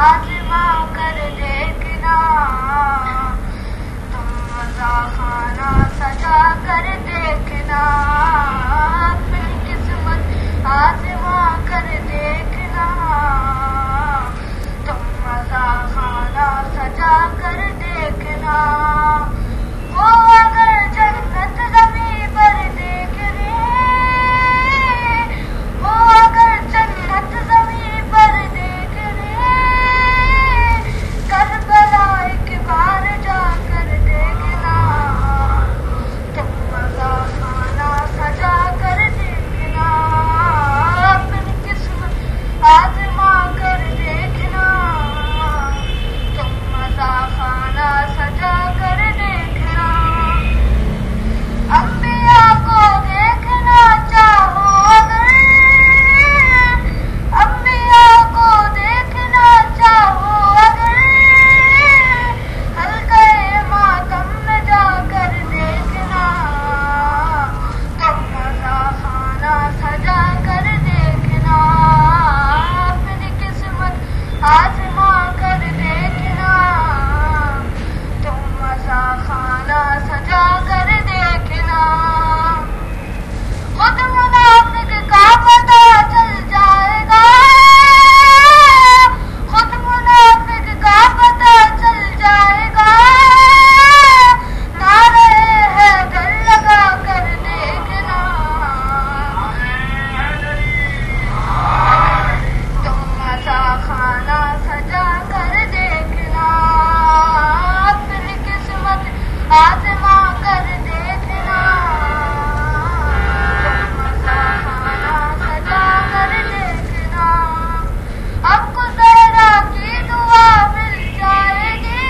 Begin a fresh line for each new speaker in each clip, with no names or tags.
آزما کر دیکھنا، تم مزہ خانہ سجا کر دیکھنا، اپنی قسمت آزما کر دیکھنا، تم مزہ خانہ سجا کر دیکھنا، وہ اگر جنت زمین پر دیکھنے، وہ اگر جنت زمین پر دیکھنے، کربلا ایک بار جا کر دیکھنا، تم مزہ خانہ سجا کر دیکھنا، اپنی قسمت آزما کر دیکھنا، تم مزہ خانہ سجا کر دیکھنا، انبیاء کو دیکھنا چاہو اگر، انبیاء کو دیکھنا چاہو اگر، حلقہ ماتم میں جا کر دیکھنا، تم مزہ خانہ سجا کر دیکھنا، اپنی قسمت آزما کر دیکھنا، تم مزہ خانہ سجا کر دیکھنا، خود منافق کا پتہ چل جائے گا، خود منافق کا پتہ چل جائے گا، نعرہ حیدر لگا کر دیکھنا، تم مزہ خانہ سجا کر دیکھنا، اپنی قسمت آزما کر دیکھنا، تم مزہ خانہ سجا کر دیکھنا، اب کو زہرا کی دعا مل جائے گی،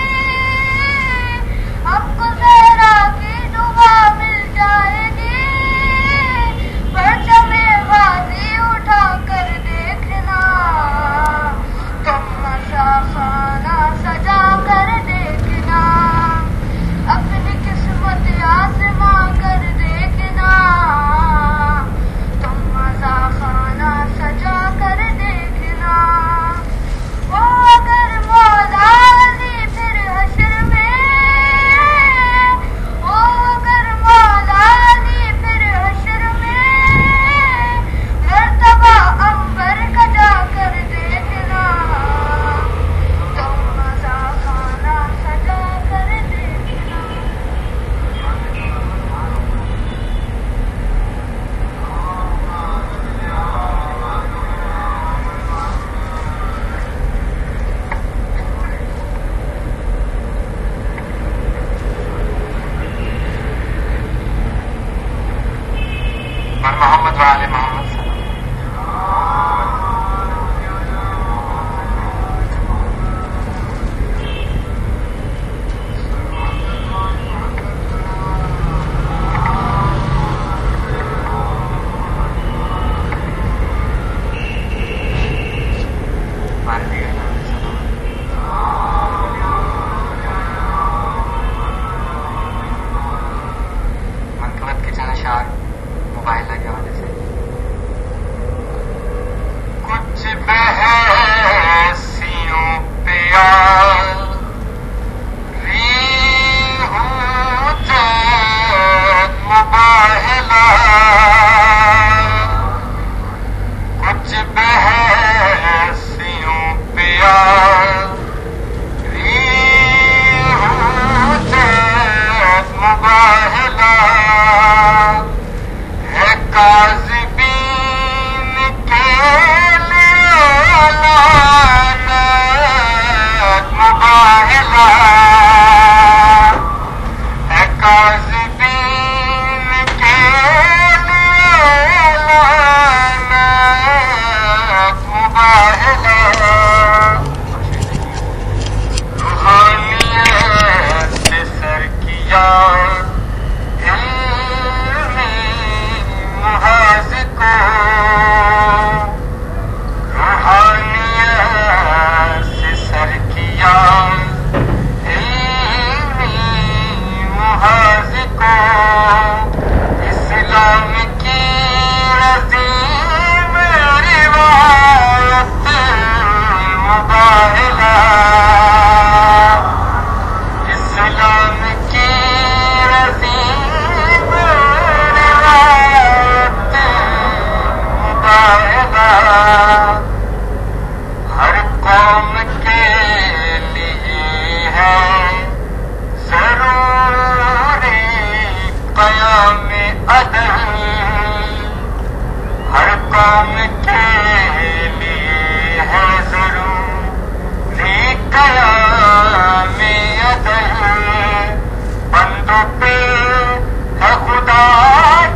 اب کو زہرا کی دعا مل جائے گی، پرچم غازی اٹھا کر دیکھنا، تم مزہ خانہ سجا کر دیکھنا، اپنی قسمت آزما کر دیکھنا، تم مزہ خانہ سجا کر دیکھنا، وہ اگر مولا علی پھر حشر میں، وہ اگر مولا علی پھر حشر میں، مرتبہ عنبر کا جا کر دیکھنا، تم مزہ خانہ سجا کر دیکھنا،
پر محمد وآل محمد صلی اللہ منقبت کے چند اشعار مباہلہ کے حوالے سے، کچھ بحیثیوں پیار ریحوں جیت مباہلہ، کچھ بحیثیوں پیار ریحوں جیت مباہلہ، ہے کاذبین کے لیے لعنت مباہلہ، ہے کاذبین کے لیے لعنت مباہلہ، روحانیت سے سر کیا محاذ کو، روحانیت سے سر کیا علمی محاذ کو، اسلام کی عظیم روایت مباہلا اسلام کی عظیم روایت مباہلا ہر قوم کے لیے ہے ضروری قیام عدل ہر قوم کے لیے ہے ضروری قیام عدل بندوں پہ ہے خدا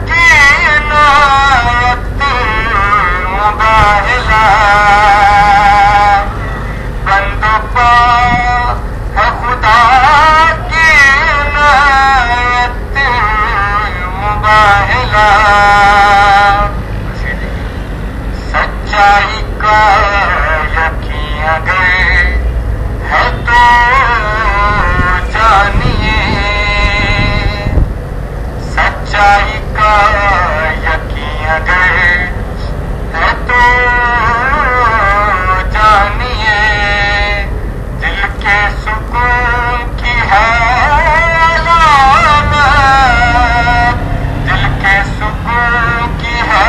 کی عنایت مباہلا بندوں پہ ہے خدا کی عنایت مباہلا سچائی کا یقین اگر ہے تو جانیے سچائی کا یقین اگر ہے تو جانیے دل کے سکون کی ہے علامت دل کے سکون کی ہے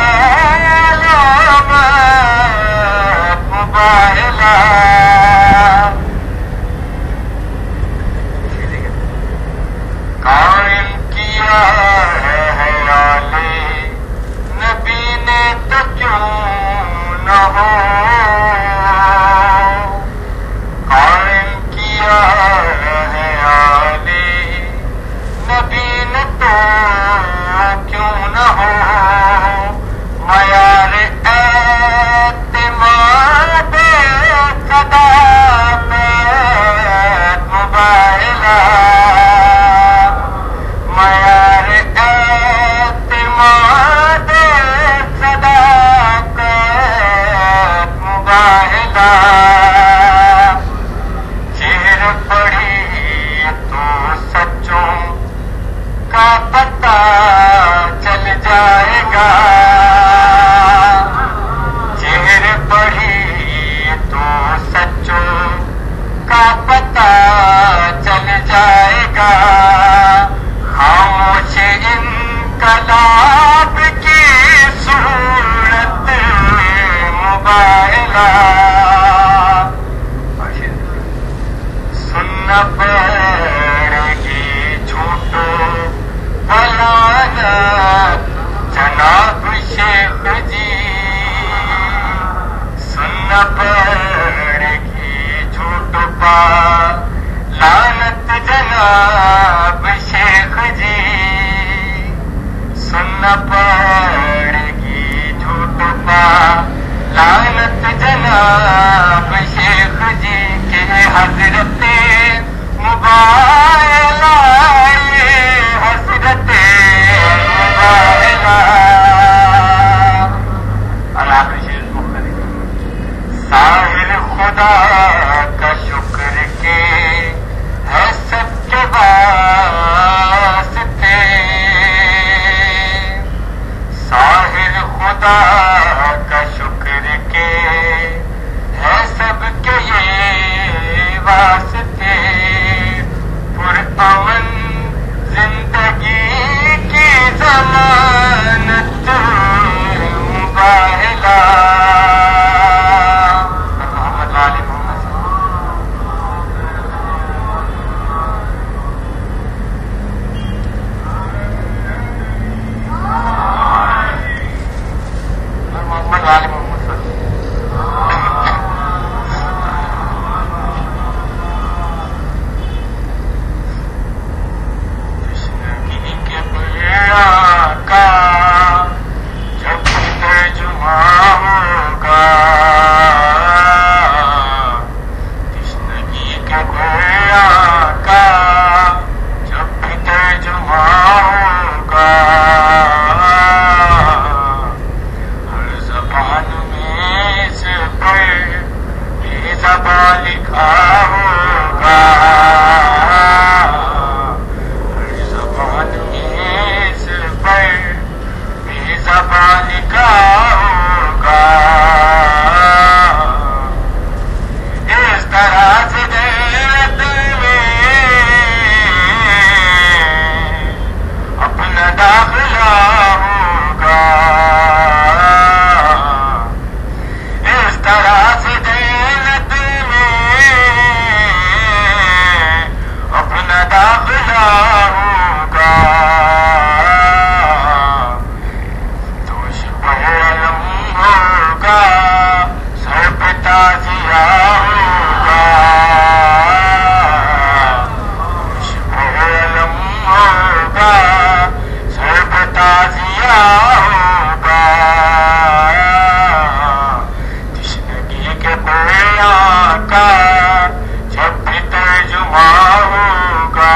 علامت مباہلا قائم کیا ہے حیال نبی نے تو کیوں نہ ہو قائم کیا ہے حیال نبی نے تو کیوں نہ ہو معیار اعتماد صداقت مباہلا معیار اعتماد صداقت مباہلا چہر پڑھی تو سچوں کا پتہ چل جائے گا چہر پڑھی تو سچوں کا پتہ چل جائے گا خاموش انقلاب کی صورت مباہلا سننا پڑے گی جھوٹو بلانت جناب شیخ جی سننا پڑے گی جھوٹو لعنت جناب شیخ جی سننا پڑے گی جھوٹ لعنت جناب شیخ جی کے حضرت مباہلا یہ حضرت مباہلا آخری شعر مختلف ساحل خدا کا شکر کے ہے سب کے واسطے ساحل خدا کا شکر کے ہے سب کے یہ واسطے پرامن زندگی کی ضمانت مباہلا محمد علی محمد محمد علی محمد کا جب ترجمہ ہوگا تشنگی کے گویا کا جب ترجمہ ہوگا ہر زبان میں اس پر بے زبان لکھا ہوگا ہر زبان لکھا ہوگا ہوگا تو شبہ علم ہوگا سر پہ تازیہ ہوگا شبہ علم ہوگا سر پہ تازیہ ہوگا تشنگی کے بیان کا جب بھی ترجمہ ہوگا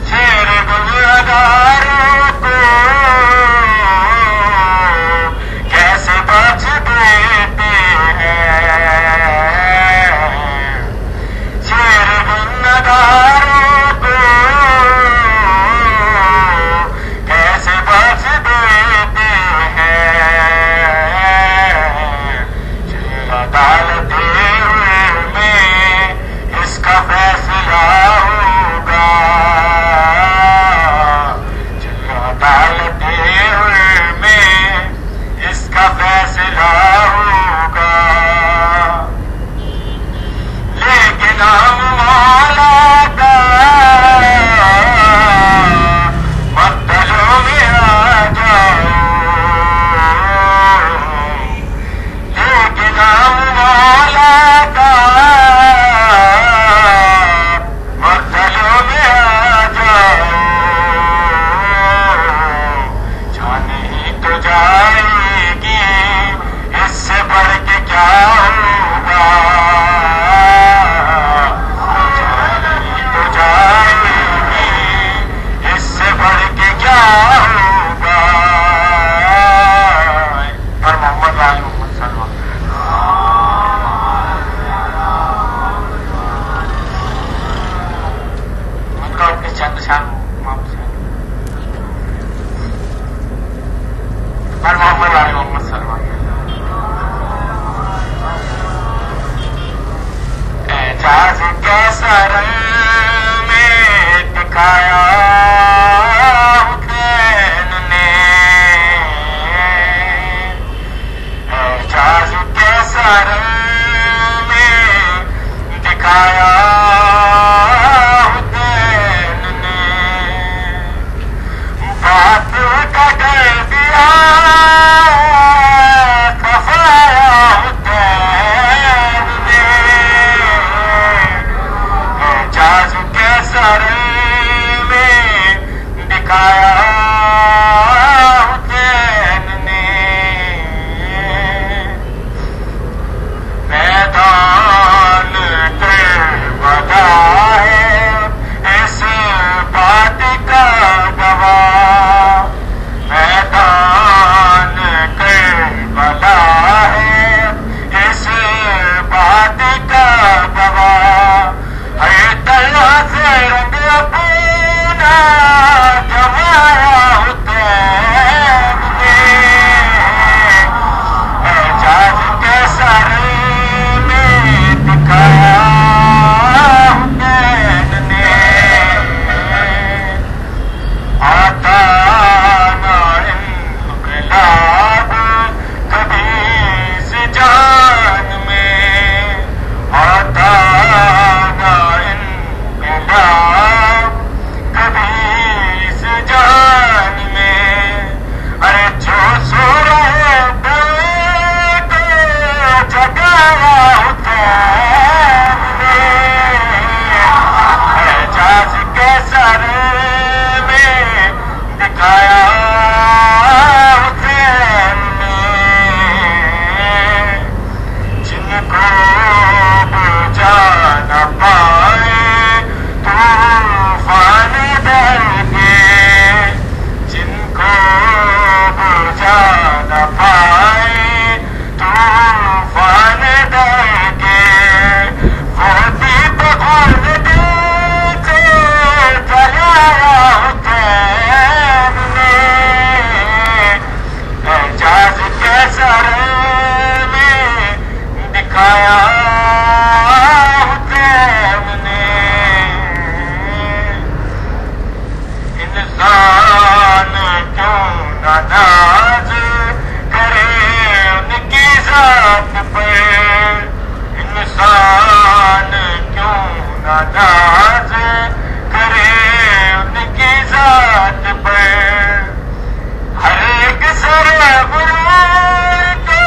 شیر گلزاروں کو کیسے بخش دیتے ہیں شیر گلزاروں کو کیسے بخش دیتے ہیں عدالت میں اس کا فیصلہ ہوگا عدالت میں اس کا فیصلہ ہوگا لیکن ہم مولا کا مقتلوں میں آ جاؤ لیکن ہم مولا کا مقتلوں میں آ جاؤ جانے ہی تو جائے گی اس سے بڑھ کے کیا ہوگا جانے ہی تو جائے گی اس سے بڑھ کے کیا ہوگا پر محمد علی محمد صلی اللہ ان کا اپنی چند شان پر محمد علی محمد صلی اللہ اعجاز کیسا رنگ میں دکھایا حسین نے اعجاز کیسا رنگ میں دکھایا حسین نے بات کا کر دیا صفایا حسین نے اعجاز کیسا رنگ میں دکھایا حسین نے میدان کربلا ہے اس بات کا گواہ میدان کربلا ہے اس بات کا گواہ ہر طرح سے رنگ اپنا جمایا حسین نے اعجاز کیسا رنگ میں دکھایا حسین نے آتا نہ انقلاب کبھی اس جان میں آتا نہ انقلاب کبھی اس جان میں ارے جو سو رہے دل کو جگایا حسین نے اعجاز کیسا رنگ میں دکھایا حسین نے جن کو بجا نہ پائے طوفان ڈر کے جن کو بجا نہ پائے طوفان ڈر کے وہ دیپ خود دل سے جلایا حسین نے اعجاز کیسا رنگ میں دکھایا حسین نے انسان کیوں نہ ناز کرے ان کی ذات پہ انسان کیوں نہ ناز کرے ان کی ذات پر، ہر ایک سر غرور کو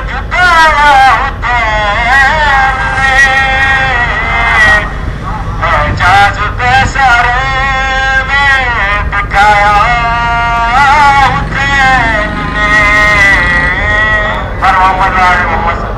جھکایا حسین نے، اعجاز پیسرے میں دکھایا حسین نے۔ محمد آل محمد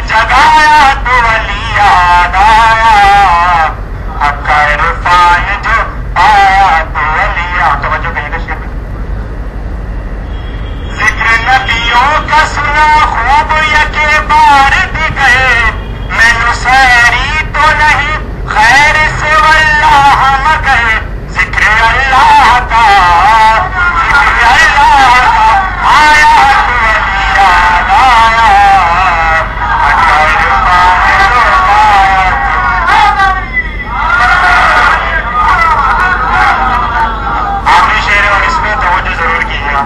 جگایا تو علی یاد آیا۔ نبیوں کا سنا خوب یکے بار بھی گئے مینو سیری تو نہیں خیر سے واللہ مگر ذکر اللہ کا آیا تو علی یاد آیا اگر پانے تو پایا آخری شعر اور اس میں توجہ ضرور کیجیے گا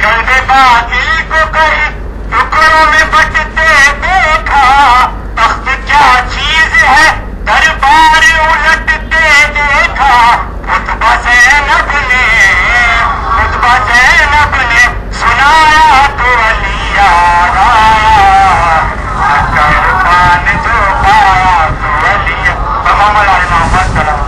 کردے باطل کو کہیں ٹکڑوں میں بٹتے دیکھا تخت کیا چیز ہے دربار الٹتے دیکھا خطبہ زینب نے سنایا تو علی یاد آیا اگر پان جو پایا تو علی محمد علی محمد سلام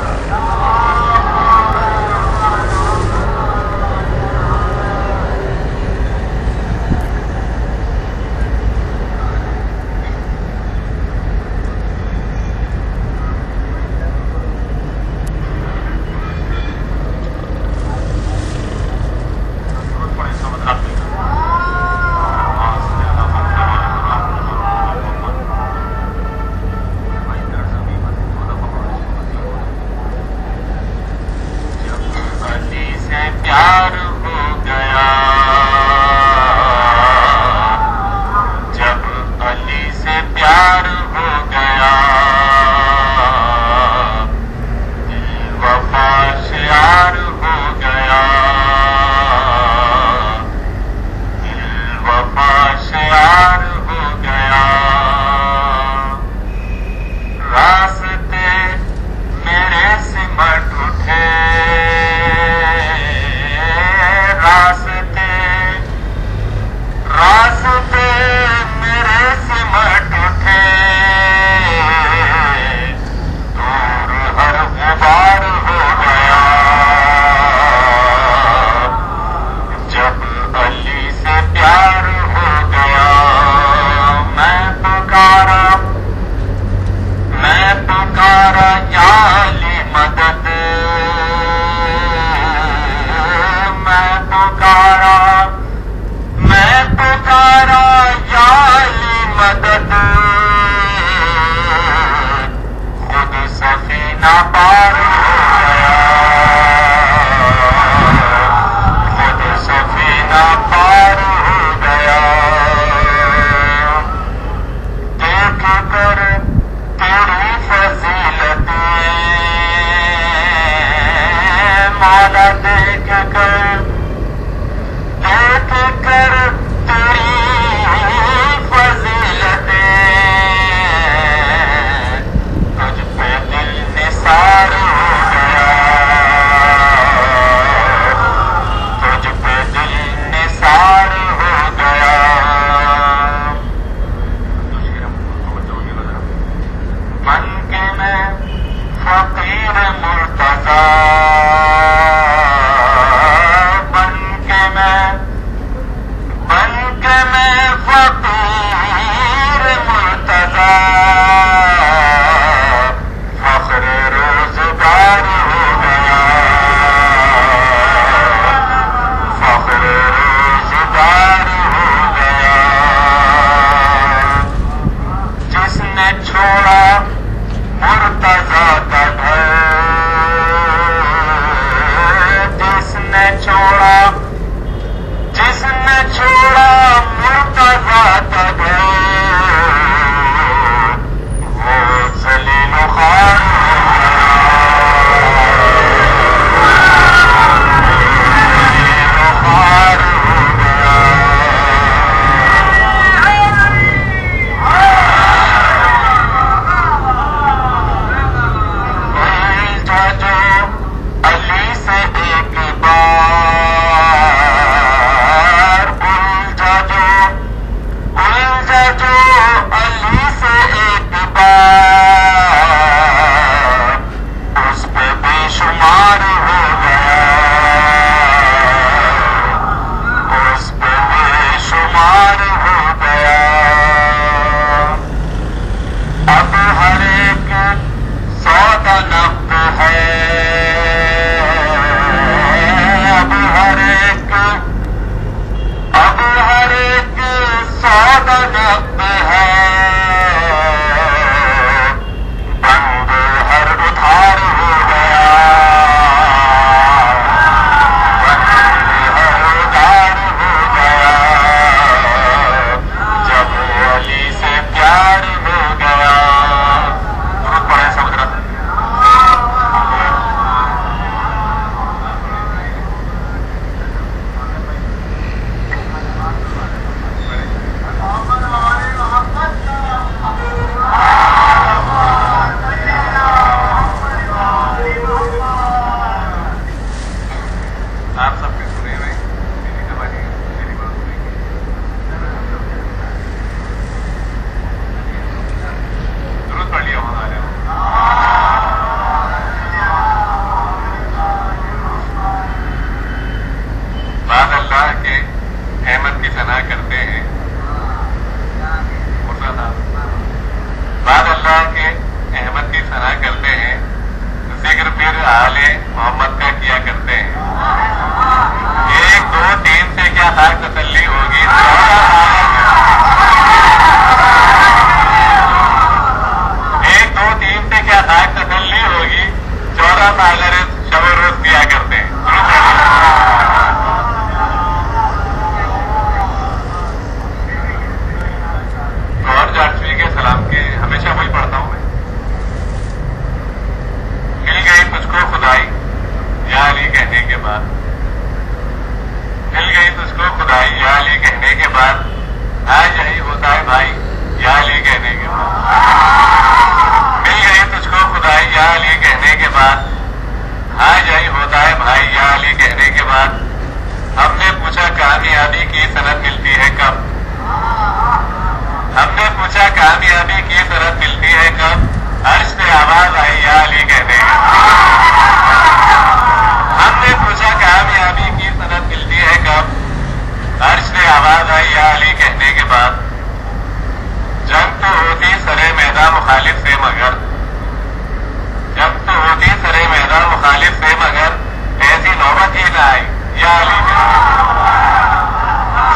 سارے مخالف سے مگر جب تو ہوتی سرے میدان مخالف سے مگر ایسی نوبت ہی نہ آئی یا علی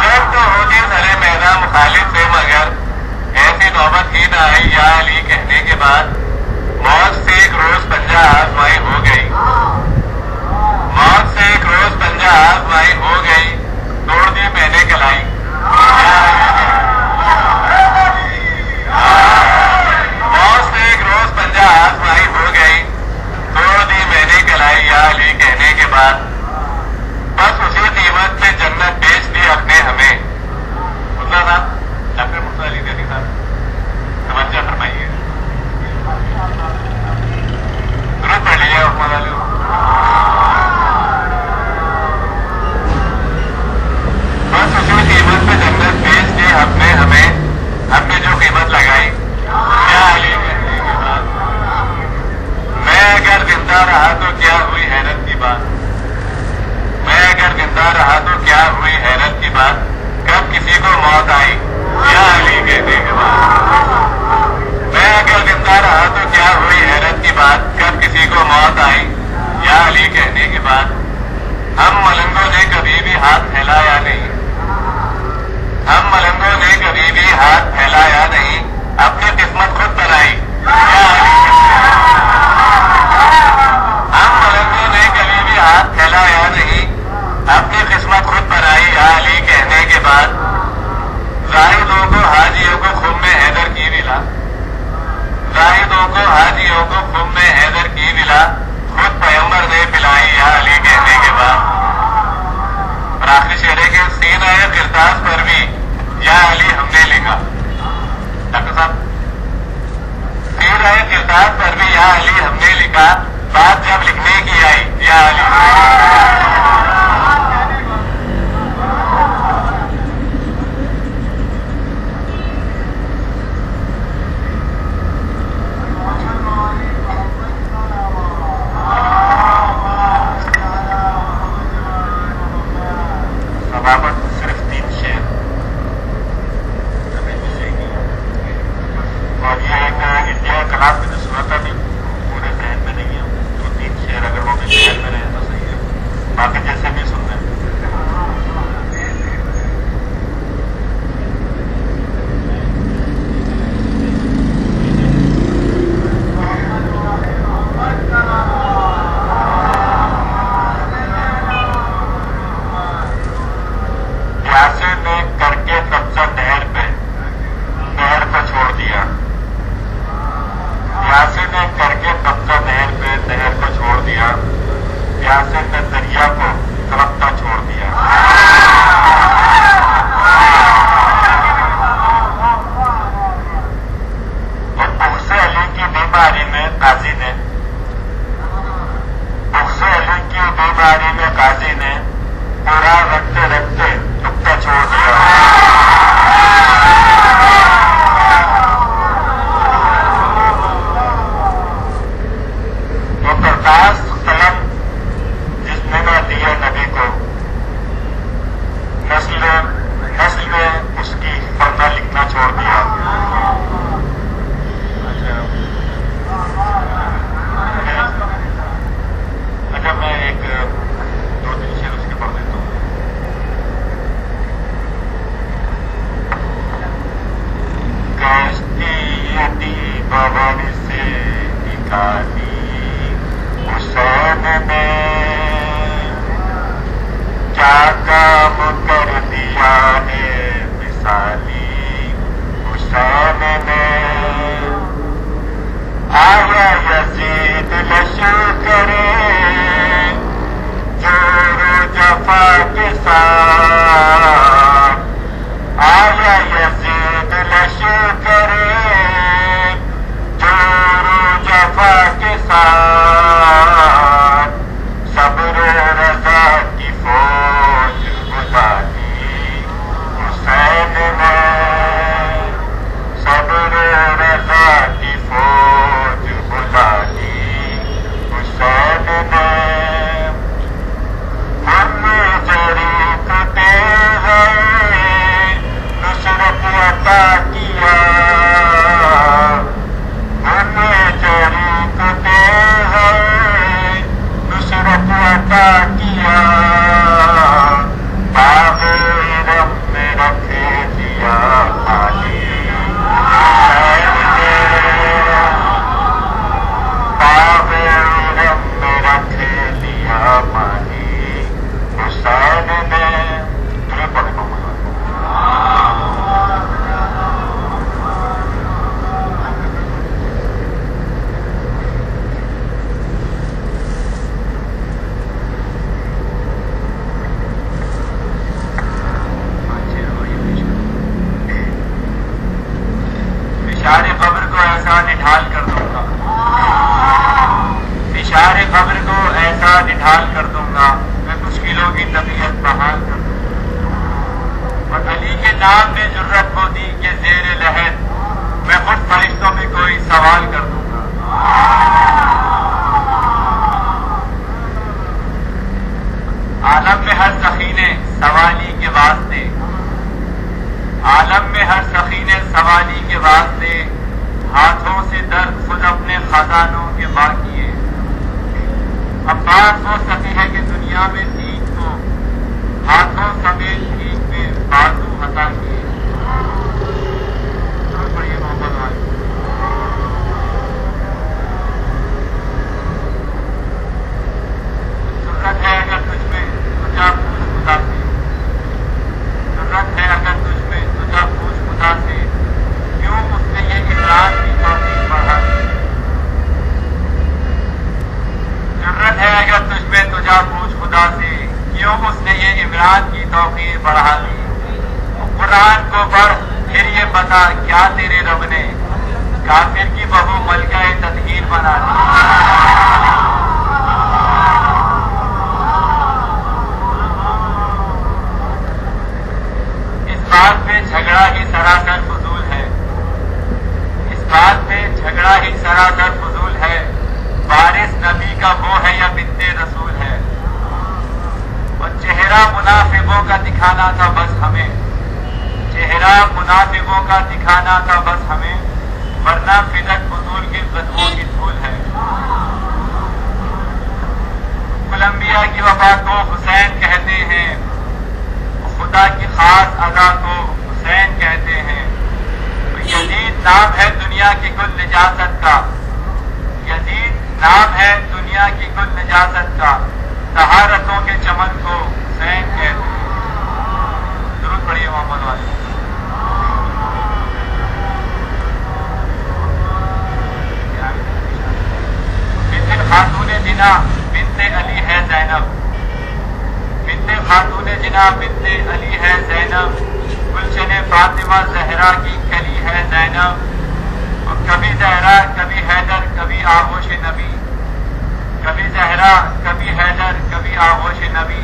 جب تو ہوتی سرے میدان مخالف سے مگر ایسی نوبت ہی نہ آئی یا علی کہنے کے بعد موت سے ایک روز پنجہ آزمائی ہو گئی موت سے ایک روز پنجہ آزمائی ہو گئی توڑ دی میں نے کلائی موت سے ایک روز پنجہ آزمائی ہو گئی توڑ دی میں نے کلائی یا علی کہنے کے بعد بس اسی قیمت پہ جنت بیچ دی اپنے ہمیں اتنا تھا ڈاکٹر مرتضیٰ علی دہلوی صاحب توجہ فرمائیے درود پڑھ لیجیے محمد علی بس اسی قیمت پہ جنت بیچ دی اپنے ہمیں ہم نے جو قیمت لگائی کیا علی کہنے کے بعد میں اگر زندہ رہا تو کیا ہوئی حیرت کی بات میں اگر زندہ رہا تو کیا ہوئی حیرت کی بات کب کسی کو موت آئی یا علی کہنے کے بعد میں اگر زندہ رہا تو کیا ہوئی حیرت کی بات کب کسی کو موت آئی یا علی کہنے کے بعد ہم ملنگوں نے کبھی بھی ہاتھ پھیلایا نہیں ہم ملنگوں نے کبھی بھی ہاتھ پھیلایا نہیں اپنی قسمت خود بنائی ہم ملنگوں نے کبھی بھی ہاتھ پھیلایا نہیں اپنی قسمت خود بنائی یا علی کہنے کے بعد زاہدوں کو حاجیوں کو خم میں حیدر کی ملا زاہدوں کو حاجیوں کو خم میں حیدر کی ملا خود پیغمبر نے پلائی یا علی کہنے کے بعد اور آخری شعرے کے سینہ کرتاس پر بھی یا علی ہم نے لکھا ڈاکٹر صاحب سینہ کرتاس پر بھی یا علی ہم نے لکھا بات جب لکھنے کی آئی یا علی صرف 3 شعر اور یہ ایک انڈیا کلاس میں جو سنا تھا بھی پورے ذہن میں نہیں ہے تو 3 شعر اگر وہ بھی ذہن میں رہے تو صحیح ہے باقی جیسے بھی سن رہے ہیں فشار قبر کو ایسا نڈھال کر دوں گا، فشار قبر کو ایسا نڈھال کر دوں گا، میں مشکلوں کی طبیعت بحال کر دوں گا، اور علی کے نام میں جرت کو دی کہ زیر لحد میں خود فرشتوں میں کوئی سوال کر دوں گا۔ عالم میں ہر سخی نے سوالی کے واسطے، عالم میں ہر سخی نے سوالی کے واسطے ہاتھوں سے درد خود اپنے خزانوں کے باقیے۔ عباس وہ سخی ہے کہ دنیا میں ٹھیک کو ہاتھوں سمیت ٹھیک میں بازو ہٹا کیے۔ بڑی محبت والی ضرورت ہے اگر تجھ میں تجھا پوچھ خدا سے، ضرورت ہے اگر تجھ میں تجھا پوچھ خدا سے، کیوں اس نے یہ عمران کی توفیق بڑھا دی؟ ضرورت ہے اگر تجھ میں تجھا پوچھ خدا سے، کیوں اس نے یہ عمران کی توفیق بڑھا دی؟ قرآن کو پڑھ پھر یہ بتا کیا تیرے رب نے کافر کی بہو ملکہ تطہیر بنا دی؟ بات پہ جھگڑا ہی سراسر فضول ہے، اس بات پہ جھگڑا ہی سراسر فضول ہے، وارث نبی کا وہ ہے یا بنت رسول ہے؟ اور چہرہ منافقوں کا دکھانا تھا بس ہمیں، چہرہ منافقوں کا دکھانا تھا بس ہمیں، ورنہ فدق فضول کے قدموں کی دھول ہے۔ کولمبیا کی وفا کو حسین کہتے ہیں، خدا کی خاص ادا کو حسین کہتے ہیں۔ یزید نام ہے دنیا کی کل نجاست کا، یزید نام ہے دنیا کی کل نجاست کا، طہارتوں کے چمن کو حسین کہتے ہیں۔ درود پڑھیے محمد والے۔ بنت خاتون جنا بنت علی ہے زینب، بنت خاتون جنا بنت علی ہے زینب، گلشن فاطمہ زہرا کی کلی ہے زینب، اور کبھی زہرا کبھی حیدر کبھی آغوش نبی، کبھی زہرا کبھی حیدر کبھی آغوش نبی،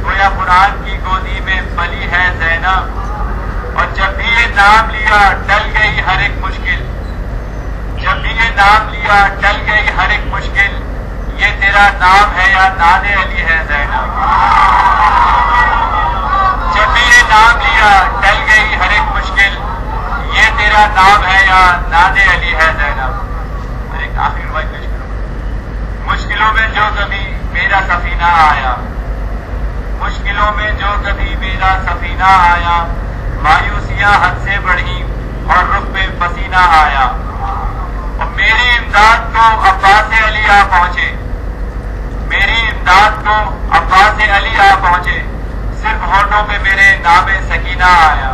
گویا قرآن کی گودی میں پلی ہے زینب، اور جب بھی یہ نام لیا ٹل گئی ہر ایک مشکل، جب بھی یہ نام لیا ٹل گئی ہر ایک مشکل، یہ تیرا نام ہے یا ناد علی ہے زینب؟ جب بھی یہ نام لیا ٹل گئی ہر ایک مشکل، یہ تیرا نام ہے یا ناد علی ہے زینب؟ ایک آخر بات پیش کروں، مشکلوں میں جو کبھی میرا سفینہ آیا، مشکلوں میں جو کبھی میرا سفینہ آیا، مایوسیاں حد سے بڑھی اور رخ پہ پسینہ آیا، اور میری امداد کو عباس علی آ پہنچے، میری امداد کو عباس علی آ پہنچے، صرف ہونٹوں پہ میرے نام سکینہ آیا۔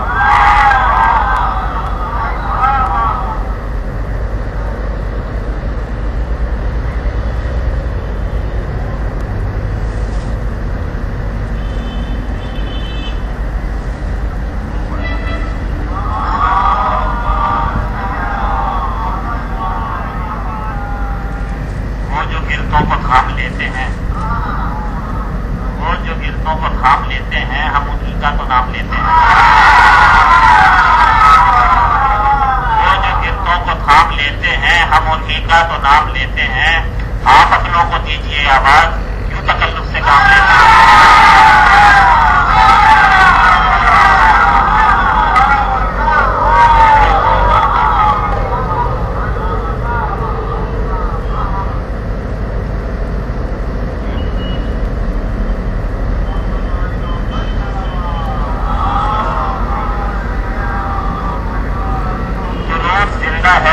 وہ جو گرتوں کو تھام لیتے ہیں، وہ جو گرتوں کو تھام لیتے ہیں، ہم انہی کا تو نام لیتے ہیں۔ وہ جو گرتوں کو تھام لیتے ہیں، ہم انہی کا تو نام لیتے ہیں۔ آپ اپنوں کو دیجیے آواز، کیوں تکلف سے کام لیتے ہیں؟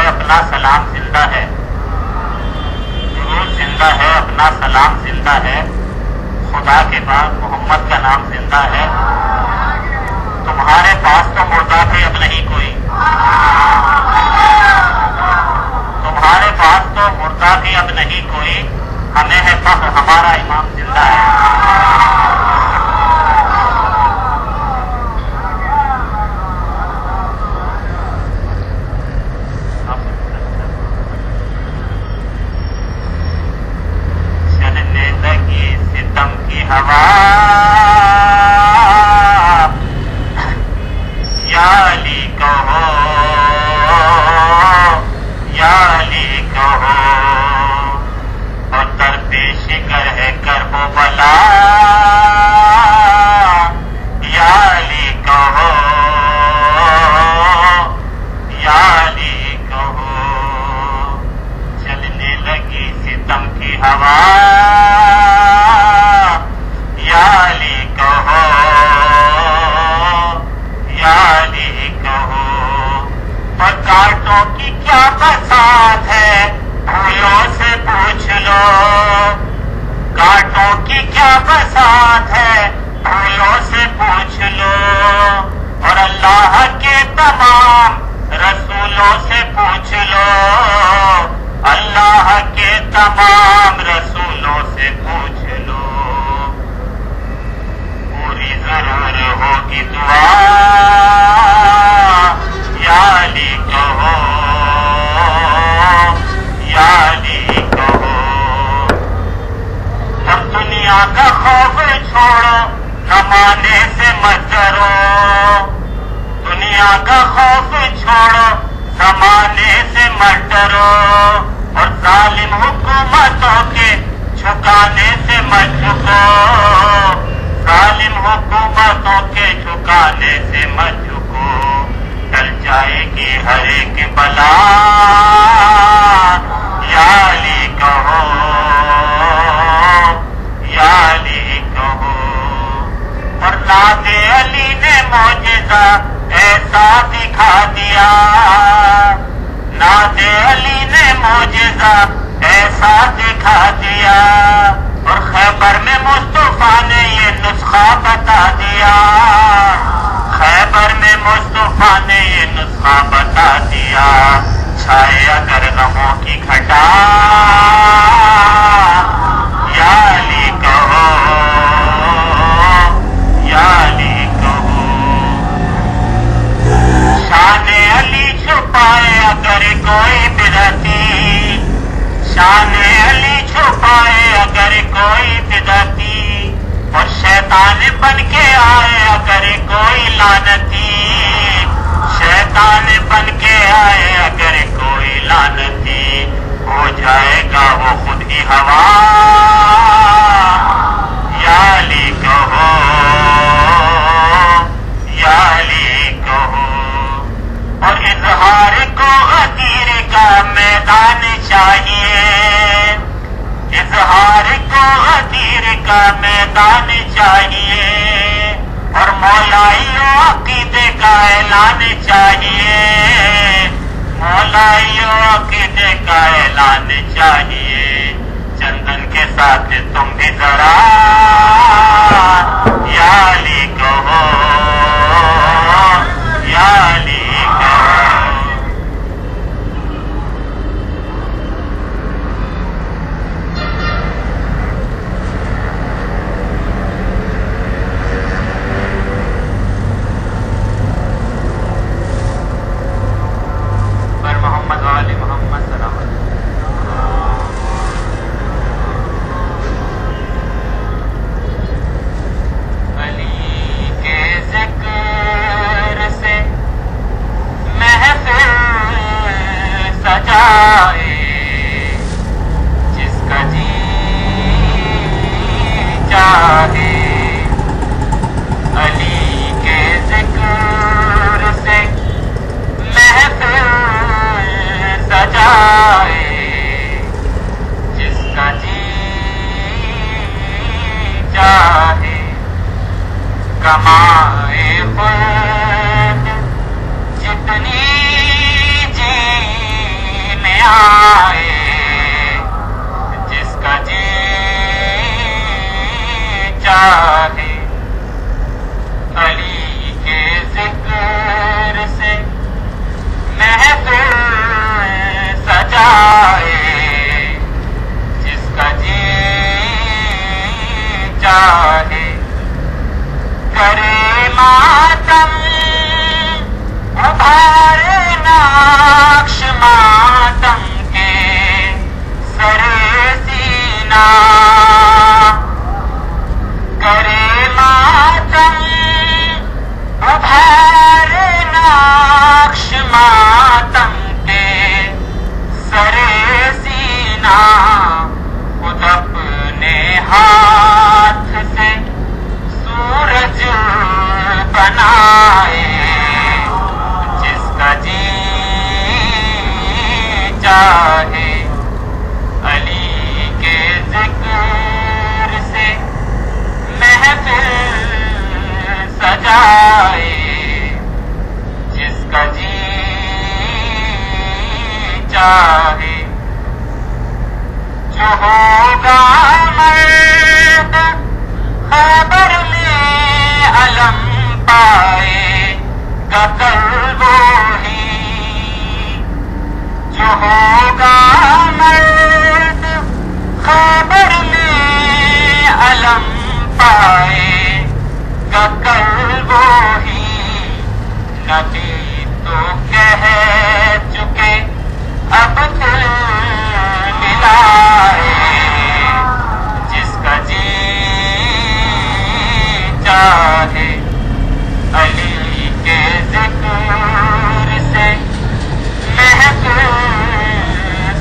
اپنا سلام زندہ ہے، ضرور زندہ ہے، اپنا سلام زندہ ہے، خدا کے بعد محمد کا نام زندہ ہے۔ تمہارے پاس تو مردہ بھی اب نہیں کوئی، تمہارے پاس تو مردہ بھی اب نہیں کوئی، ہمیں ہے فخر ہمارا امام زندہ ہے۔ دعا یا علی کہو یا علی کہو. اور کانٹوں کی کیا بساط ہے پھولوں سے پوچھ لو. کانٹوں کی کیا بساط ہے پھولوں سے پوچھ لو. اور اللہ کے تمام رسولوں سے پوچھ لو. اللہ کے تمام رسولوں سے پوچھ لو. پوری ضرور ہوگی دعا یا علی کہو یا علی کہو. اور دنیا کا خوف چھوڑو زمانے سے مت ڈرو. دنیا کا خوف چھوڑو زمانے سے مت ڈرو. اور ظالم حکومتوں کے جھکانے سے مت جھکو. ظالم حکومتوں کے جھکانے سے مت جھکو. ٹل جائے گی ہر ایک بلا یا علی کہو یا علی کہو. اور ناز علی نے معجزہ ایسا دکھا دیا. ناز علی نے معجزہ ایسا دکھا دیا. اور خیبر میں مصطفیٰ نے یہ نسخہ بتا دیا. خیبر میں مصطفیٰ نے یہ نسخہ بتا دیا. چھائے اگر غموں کی گھٹا یا علی کہو یا علی کہو. شان علی چھپائے اگر کوئی بدعتی. شان علی چھپائے اگر کوئی بدعتی. اور شیطان بن کے آئے اگر کوئی لعنتی. شیطان بن کے آئے اگر کوئی لعنتی. ہو جائے گا وہ خود ہی ہوا یا علی کہو یا علی کہو. اور اظہار کو غدیر کا میدان چاہیے. اظہار کو غدیر کا میدان چاہیے. اور مولائیوں عقیدے کا اعلان چاہیے. مولائیوں عقیدے کا اعلان چاہیے. چندن کے ساتھ تم بھی ذرا یا علی کہو یا علی کہو. پر محمد وعلی محمد سلام علیکم. علی کے ذکر سے محفل سجائے جس کا جی چاہے. علی کے ذکر سے محفل سجائے جس کا جی چاہے. کمائے خود جتنی جی میں آئے جس کا جی چاہے. علی کے ذکر سے محفل سجائے جس کا جی چاہے. کرے ماتم ابھارے نقش ماتم کے سرے سینہ. کرے ماتم ابھارے نقش ماتم کے سرے سینہ. خود اپنے ہاتھ سے سورج بنائے جس کا جی چاہے. علی کے سجائے جس کا جی چاہے جو ہوگا مرد خیبر میں علم پائے گا کل وہی جو ہوگا مرد خیبر میں علم پائے گا کل وہی نبی تو کہہ چکے اب دل ملائے جس کا جی چاہے علی کے ذکر سے محفل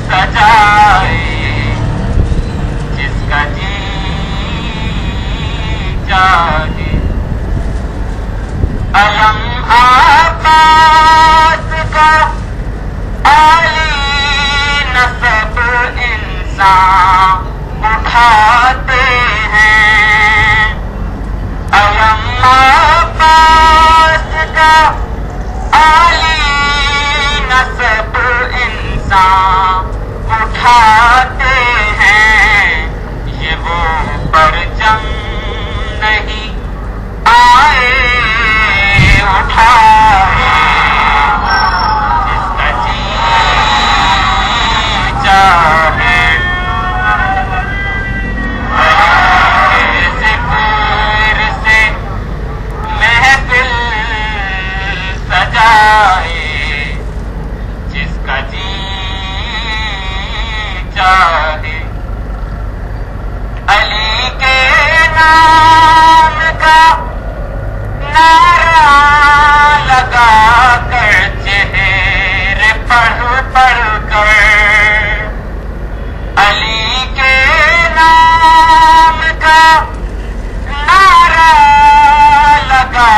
سجائے جس کا جی چاہے علم عباس کا علی نسب انسان اٹھاتے ہیں علم عباس کا علی نسب انسان اٹھاتے ہیں یہ وہ پرچم نہیں آئے اٹھائے جس کا جی چاہے ذکر سے محفل سجائے جس کا جی چاہے علی کے نام کا نعرہ لگا کر چہرے پڑھ پڑھ کر علی کے نام کا نعرہ لگا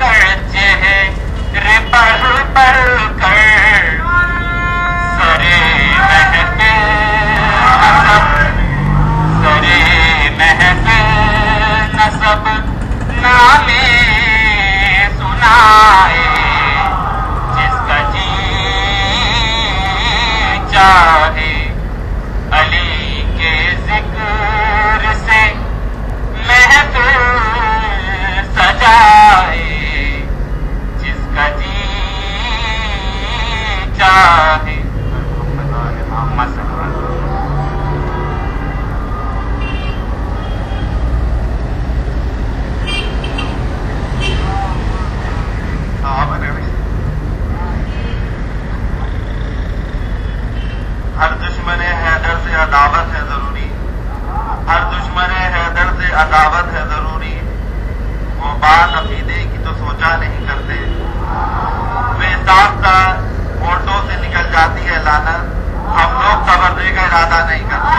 کر چہرے پڑھ پڑھ کر سرے محفل نسب نامے سنائے جس کا جی چاہے علی کے ذکر سے محفل سجائے جس کا جی چاہے
ہر دشمن حیدر سے عداوت ہے ضروری، ہر دشمن حیدر سے عداوت ہے ضروری، وہ بات عقیدے کی تو سوچا نہیں کرتے، بے ساختہ ہونٹوں سے نکل جاتی ہے لعنت، ہم لوگ تبرے کا ارادہ نہیں کرتے۔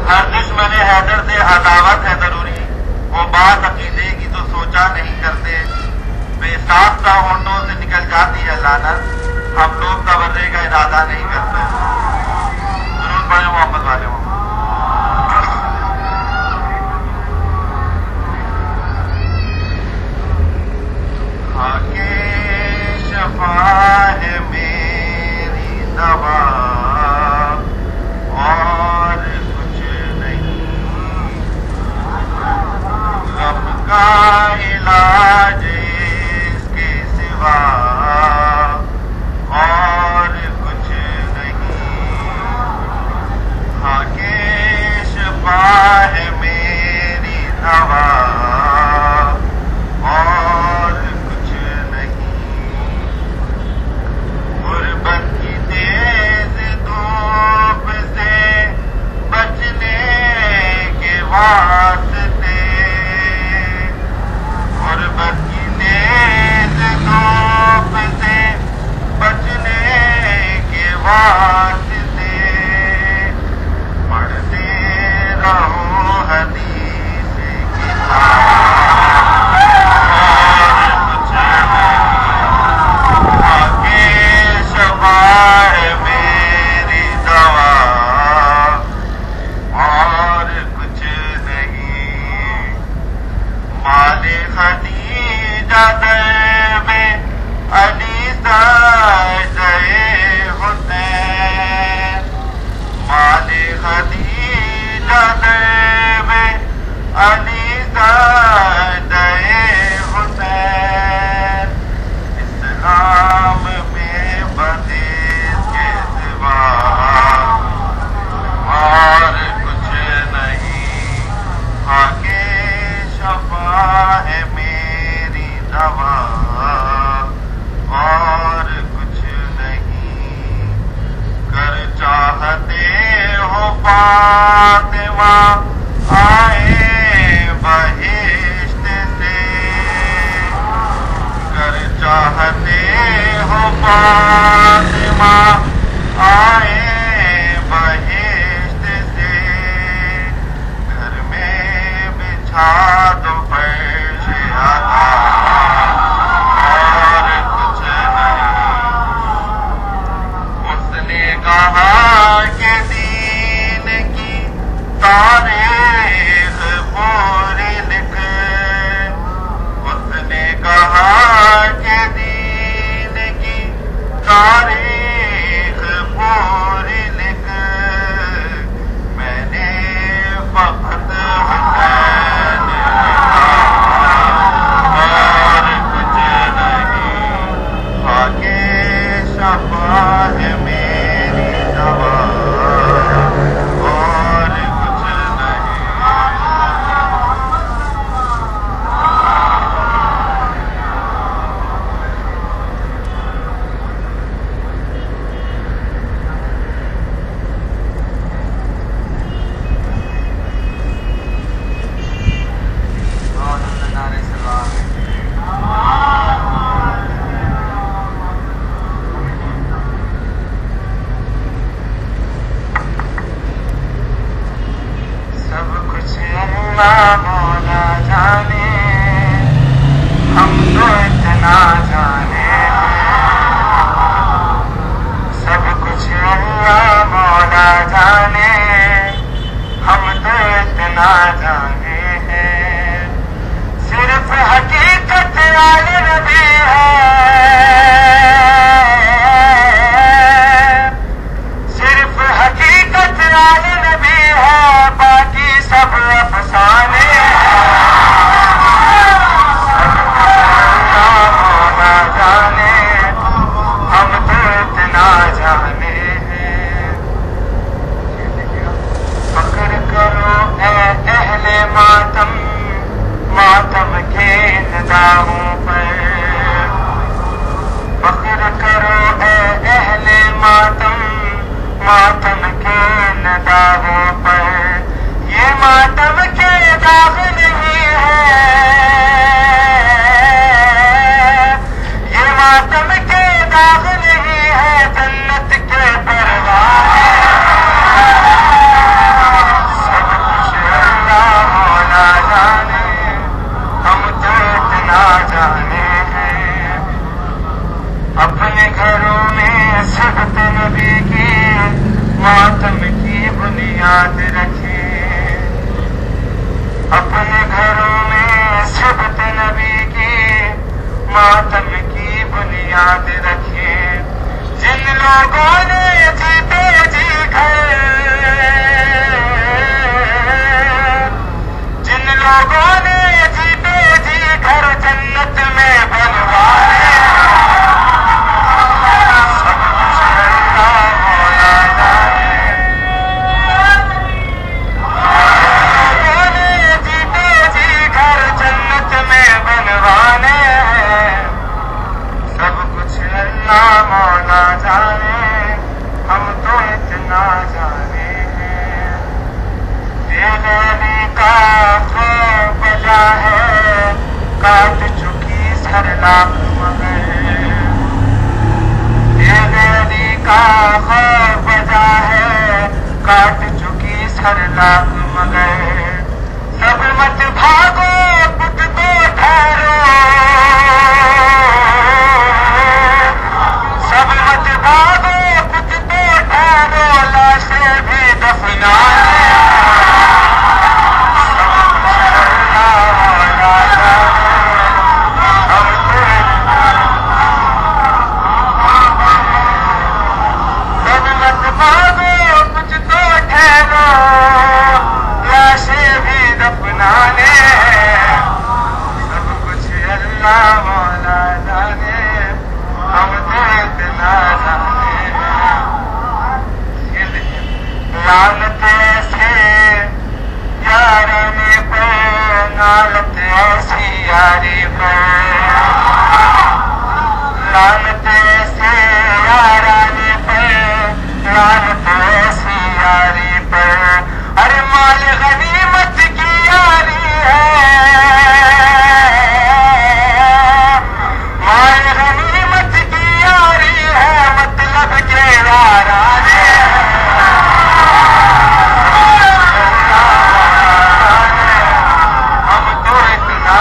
ہر دشمن حیدر سے عداوت ہے ضروری، وہ بات عقیدے کی تو سوچا نہیں کرتے، بے ساختہ ہونٹوں سے نکل جاتی ہے لعنت، ہم لوگ تبرے کا ارادہ نہیں کرتے۔ ضرور پڑھیں محمد والے محمد۔ شفا ہے میری دوا اور کچھ نہیں، غم کا علاج اس کے سوا اور کچھ فاطمہ آئے بہشت سے، گر چاہتے ہو فاطمہ آئے بہشت سے، گھر میں بچھا دو فرش عطا اور کچھ نہیں۔ اس نے کہا کہ دین کی تاریخ پوری لکھ، اس نے کہا کہ دین کی تاریخ پوری لکھ، میں نے فقط حسین لکھا اور کچھ نہیں، خاک شفا ہے میری دوا اور کچھ نہیں۔ سب کچھ اللہ مولا جانے، ہم تو اتنا جانے، سب کچھ اللہ مولا جانے، ہم تو اتنا جانے ہیں، صرف حقیقت والے نبی ہے، صرف حقیقت والے نبی ہے، باقی سب افسانے ہیں، سب کچھ اللہ مولا جانے، ہم تو اتنا جانے ہیں۔ فخر کرو اے اہل ماتم، ماتم کے نداؤں پر، فخر کرو اے اہل ماتم، ماتم کے نداؤں پر، یہ ماتم کے داغ نہیں ہے، یہ ماتم کے داغ نہیں ہے، جنت کے پروانے، سب کچھ اللہ مولا جانے، ہم تو اتنا جانے ہیں۔ اپنے گھروں میں صحبت نبی کی ماتم کی بنیاد رکھیں، اپنے گھروں میں صحبت نبی کی ماتم کی بنیاد رکھیں، جن لوگوں نے جیتے جی گھر، جن لوگوں نے جیتے جی گھر جنت میں بنوائے، سب کچھ اللہ مولا جانے، لوگوں نے جیتے جی گھر جنت میں بنوانے ہیں، سب کچھ اللہ مولا جانے، ہم تو اتنا جانے ہیں۔ دل علی کا خوف بجا ہے، کاٹ چکی سر لاکھ مگر، دل علی کا خوف بجا ہے، کاٹ چکی سر لاکھ مگر، سب مت بھاگو کچھ تو ٹھہرو، سب مت بھاگو کچھ تو ٹھہرو، لاشیں بھی دفنانے، سب کچھ اللہ مولا جانے، ہم تو سب مت بھاگو کچھ تو ٹھہرو، لاشیں بھی دفنانے، سب کچھ اللہ مولا جانے، ہم تو اتنا جانے ہیں۔ لعنت ایسے یارانے پہ، لعنت ایسی یاری پہ، لعنت ایسے یارانے پہ، لعنت ایسی یاری
پر. ارے مال غنیمت کی یاری ہے, مال غنیمت کی یاری ہے, مطلب کے یارانے ہم تو اتنا.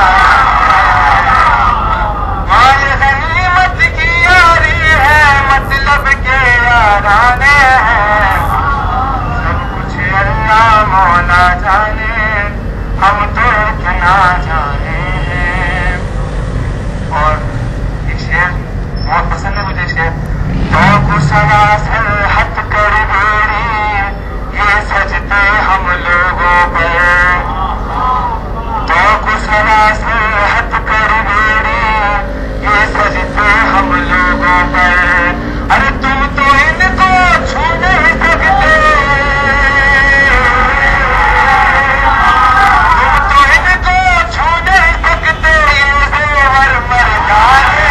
مال غنیمت کی یاری ہے, مطلب کے یارانے ہیں. سب کچھ اللہ مولا جانے, ہم تو اتنا جانے ہیں. اور ایک شعر بہت پسند ہے مجھے شعر. تو سراسر ہٹ کر بیڑی یہ سجتے ہم لوگوں پر. تو سراسر ہٹ کر بیڑی یہ سجتے ہم لوگوں پر. ارے تم تو ان کو چھو نہیں سکتے, تم تو ان کو چھو نہیں سکتے, یہ زیور مردانے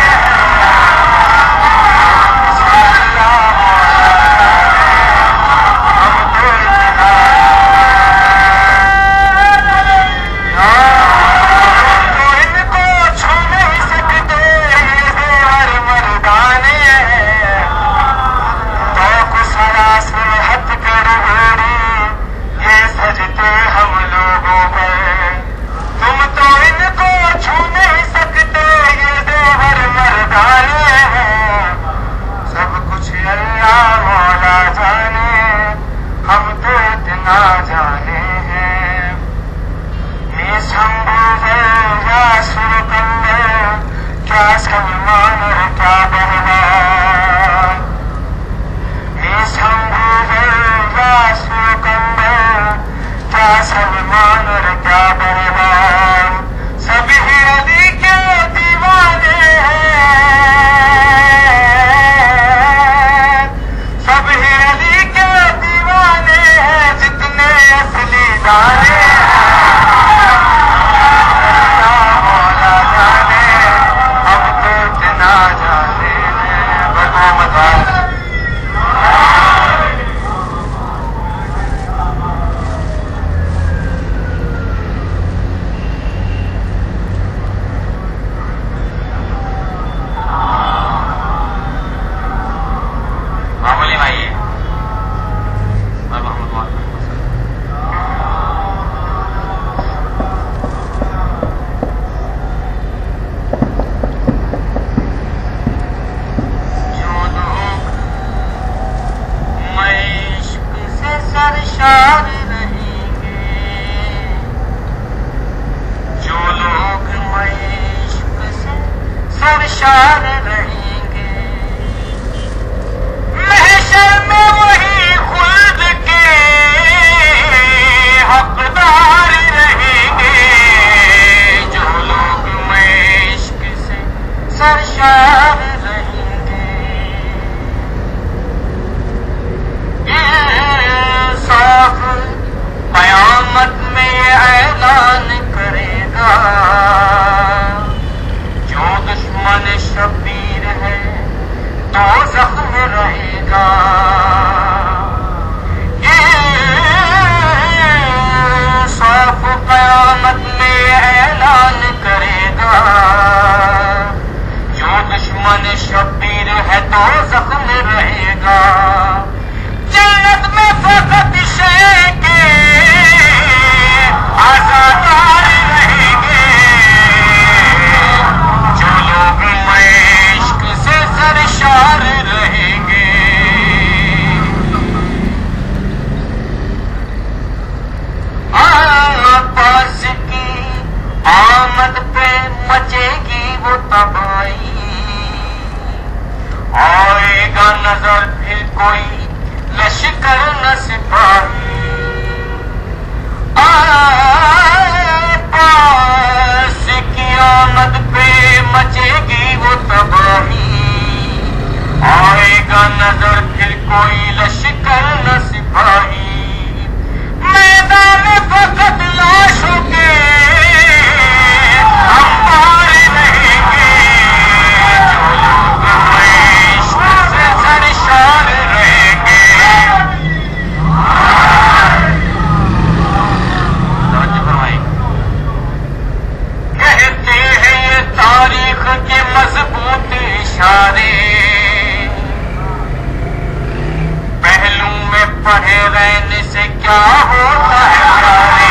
پڑھے رہنے سے کیا ہوتا ہے پیارے،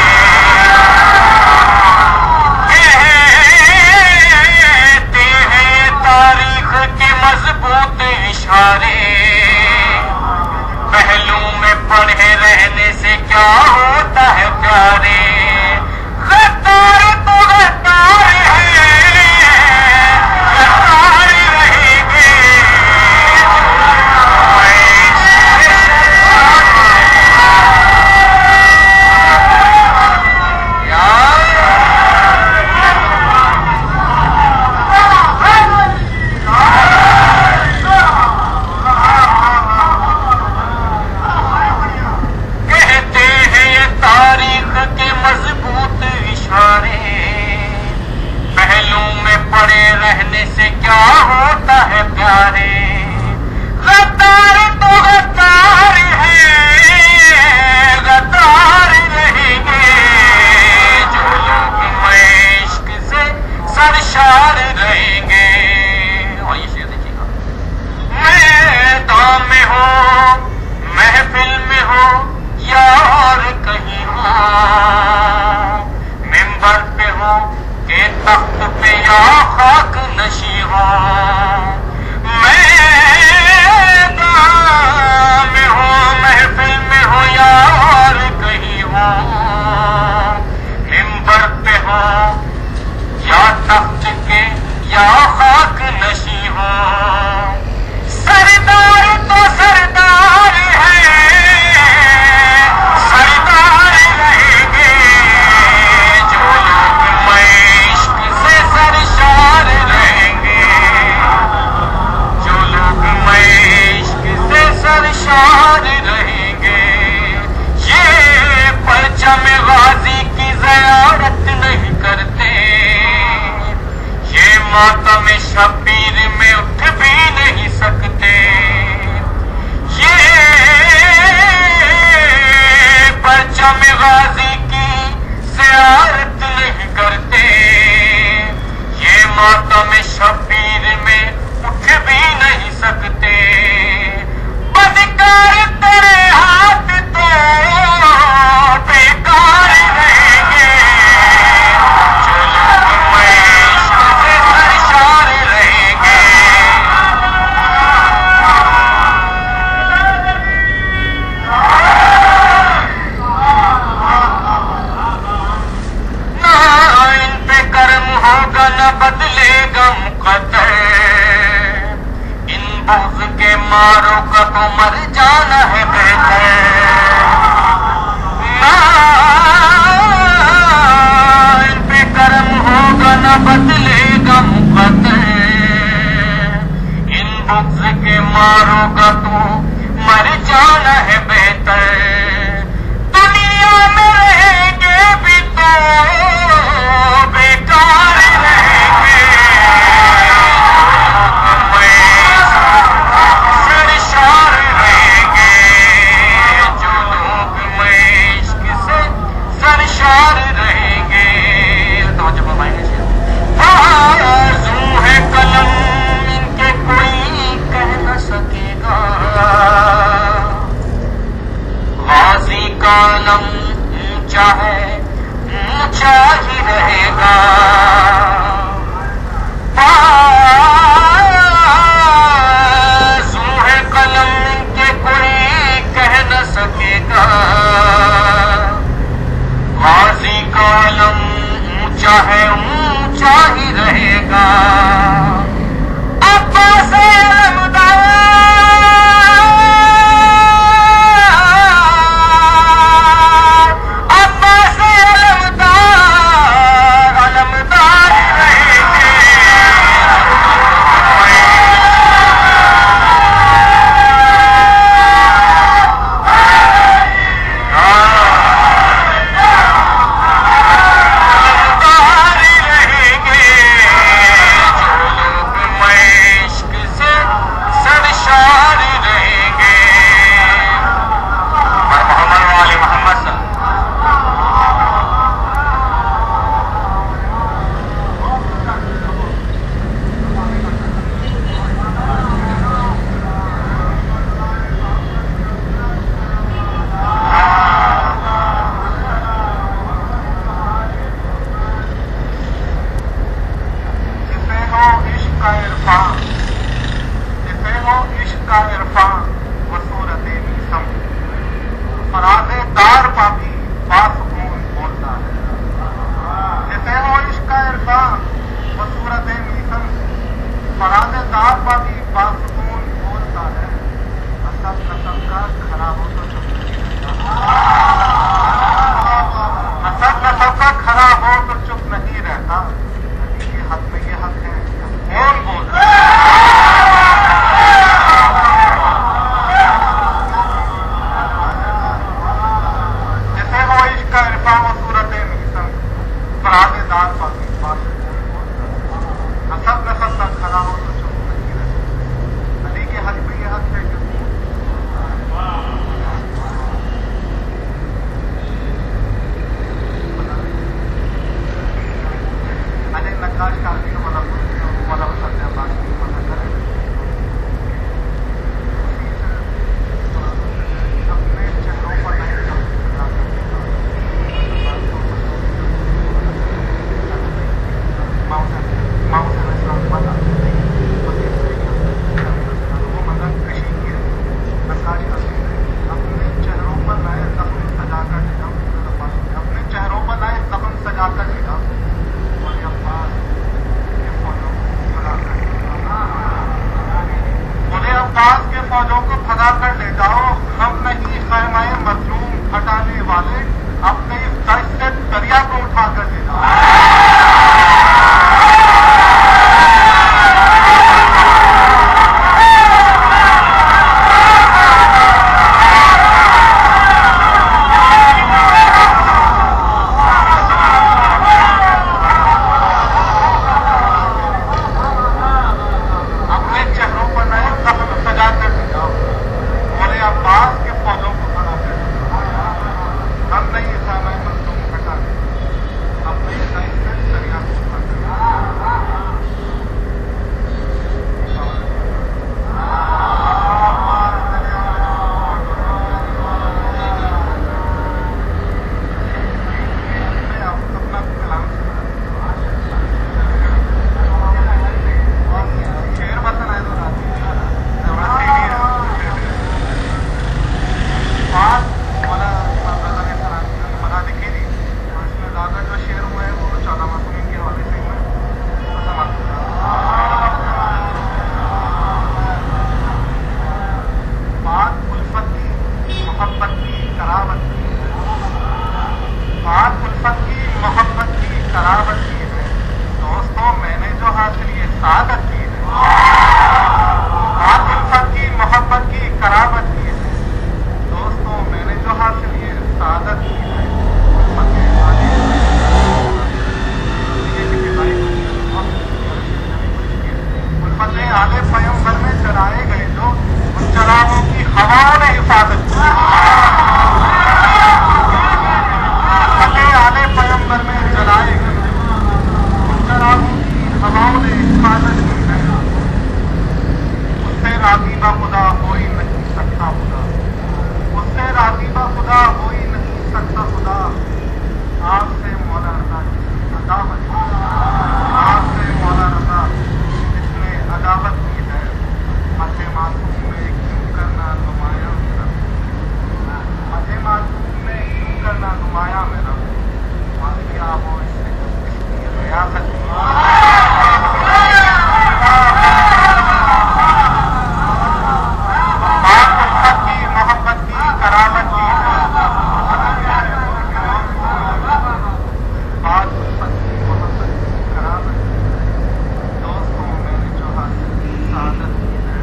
کہتے ہیں تاریخ کے مضبوط اشارے، پہلو میں پڑھے رہنے سے کیا ہوتا ہے پیارے، غدار تو غدار ہے، غدار رہیں گے، رہنے سے کیا ہوتا ہے پیارے، غدار تو غدار ہے، غدار رہیں گے، جو لوگ عشق سے سرشار رہیں گے۔ اور یہ شعر دیکھیے گا، میدان میں ہو، محفل میں ہو، یا اور کہیں ہو، ممبر پہ ہو کہ تخت پہ یا خاک نشی ہو، میدان میں ہو، محفل میں ہو، یا اور کہیں ہو، ممبر پہ ہو یا تخت کے یا خاک نشی ہو، سردار تو سردار ہے، سردار رہیں گے، جو لوگ عشق سے سرشار رہیں گے، جو لوگ عشق سے سرشار رہیں گے، یہ پرچم غازی کی زیارت نہیں کرتے، یہ ماتم شبیر میں اٹھ بھی نہیں سکتے، یہ پرچم غازی کی زیارت نہیں کرتے، یہ ماتم شبیر میں اٹھ بھی نہیں سکتے، بدکار تیرے ہاتھ تو بیکار رہیں گے، جو لوگ عشق سے سرشار رہیں گے، نہ ان پہ کرم ہوگا نہ بدلے گا مقدر، ان بغض کے ماروں کا تو مر جانا ہے بہتر، نہ ان پہ کرم ہوگا نہ بدلے گا مقدر، ان بغض کے ماروں کا تو مر جانا ہے بہتر، دنیا میں رہیں گے بھی تو بیکار رہیں گے، سرشار رہیں گے، جو لوگ عشق سے سرشار رہیں گے۔ توجہ فرمائیں گے، بازو ہے قلم ان کے کوئی کہہ نہ سکے گا، غازی کا علم اونچا ہے، اونچا ہی رہے گا، بازو ہے قلم ان کے کوئی کہہ نہ سکے گا، غازی کا علم اونچا ہے، اونچا ہی رہے گا، عباس علمدار، عباس علمدار، علمدار رہیں گے، علمدار رہیں گے،
قرابت کی ہے دوستوں میں نے جو حاصل یہ سعادت کی ہے بات الفت کی محبت کی قرابت کی ہے دوستوں میں نے جو حاصل یہ سعادت کی ہے الفت آلے پیغمبر میں جلائے گئے جو ان چراغوں کی ہواؤں نے حفاظت کی آلے پیغمبر میں جلائے گئے ان چراغوں کی ہواؤں نے حفاظت کی ہے اس سے راغبہ خدا ہو ہی نہیں سکتا خدا اس سے راغبہ خدا ہو ہی نہیں سکتا خدا آپ سے مولا رضا عداوت آپ سے مولا رضا جس نے عداوت کی ہے مد معصوم میں کیوں کرنا نمایاں میرا مد معصوم میں کیوں کرنا نمایاں میرا کیا ہو اس سے اس کی ریاست کی محبت کی کرامت کی بات الفت کی محبت کی کرامت کی دوستوں میں نے جو حاصل کی سعادت کی ہے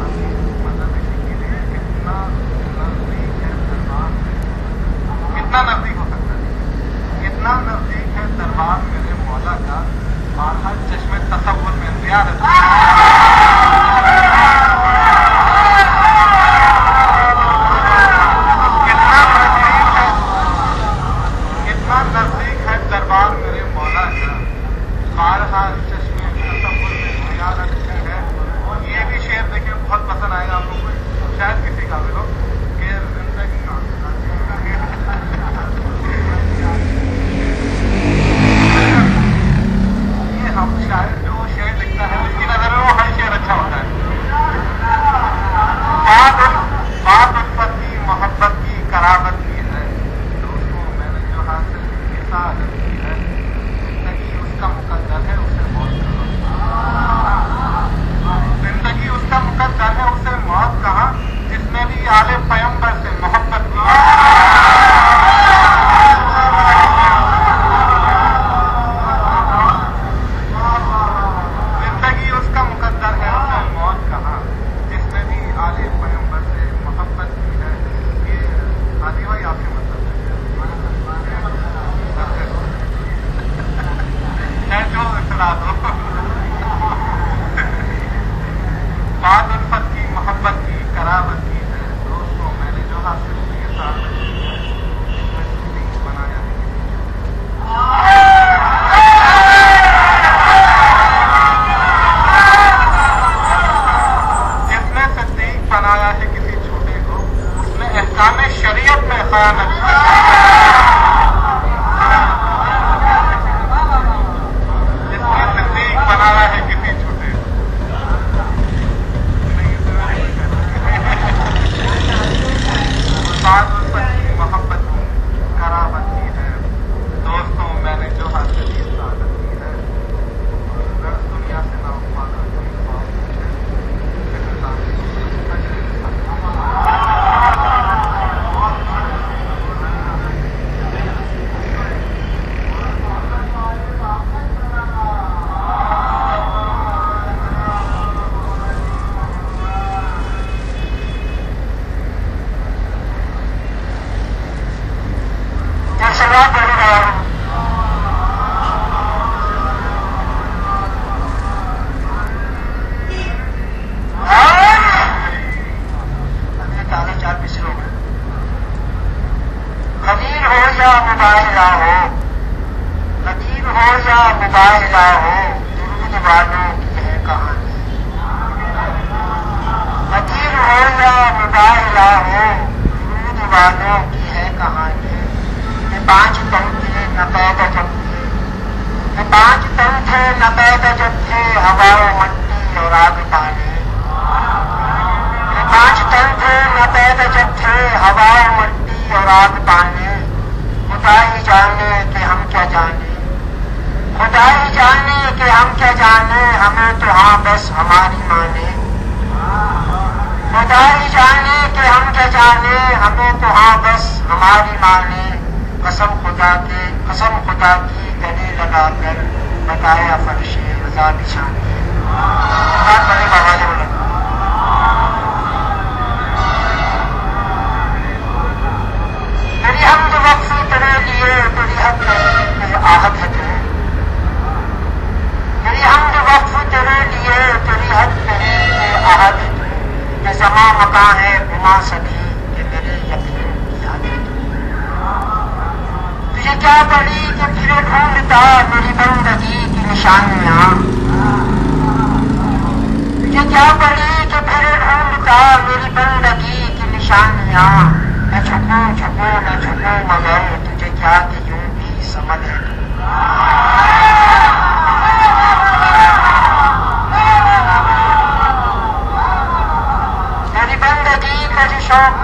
ابھی مطلب اسی کے لیے کتنا نزدیک ہے دربار سے کتنا نزدیک ہو سکتا ہے کتنا نزدیک ہے دربار میرے مولا کا بارہا چشمے تصور میں اندھیار ہے کتنا نزدیک ہے دربار میرے مولا کا بارہا چشمے تصور میں اندھیار رکھتی ہے اور یہ بھی شعر دیکھیں بہت پسند آئے گا آپ لوگوں کو شاید کسی کا بھی لوگ کہ زندگی ہم شاعر جو شعر لکھتا ہے اس کی نظر میں وہ ہر شعر اچھا ہوتا ہے بات الفت کی محبت کی قرابت کی ہے دوستوں میں نے جو حاصل کی سعادت کی ہے زندگی اس کا مقدر ہے اسے موت کہاں زندگی اس کا مقدر ہے اسے موت کہاں جس نے بھی آل پیغمبر سے محبت کی بات الفت کی محبت کی قرابت کی ہے دوستوں میں نے جو حاصل کی سعادت کی ہے صدیق بنایا جس نے صدیق بنایا ہے کسی چھوٹے کو اس نے احکام شریعت میں خیانت کی جس نے صدیق بنایا ہے کسی چھوٹے کو بات الفت کی محبت کی قرابت کی ہے دوستوں میں نے جو حاصل کی سعادت کی ہے دنیا سے نہ پانا کوئی خواب ہے مباہلا ہو درود والوں کی ہے کہانی فقیر ہو یا مباہلا ہو درود والوں کی ہے کہانی میں 5 تن تھے نہ پیدا جب تھے میں 5 تن تھے نہ پیدا جب تھے ہوا و مٹی اور آگ پانی میں 5 تن تھے نہ پیدا جب تھے ہوا و مٹی اور آگ پانی خدا ہی جانے کہ ہم کیا جانے خدا ہی جانے کہ ہم کیا جانے ہمیں تو ہاں بس ہماری مانے خدا ہی جانے کہ ہم کیا جانے ہمیں تو ہاں بس ہماری مانے قسم خدا کی
گلے لگا کر بتایا فرش رضا بچھانے بات بڑے بہانے والا تیری حمد وقف تیرے لیے تیری حد نہیں کہ آہت ہے تیرے تیری حمد وقف تیرے لیے تیری حد نہیں کہ آہت ہے تیرے یہ زمان مکان ہے گما سبھی کہ میرے یقین کی حد ہے تجھے کیا پڑی کہ پھرے ڈھونڈتا میری بندگی کی نشانیاں تجھے کیا پڑی کہ پھرے ڈھونڈتا میری بندگی کی نشانیاں نہ جھکوں جھکوں نہ جھکوں مگر تجھے کیا کہ یوں بھی سمجھ ہے تیری بندگی کا جو شوق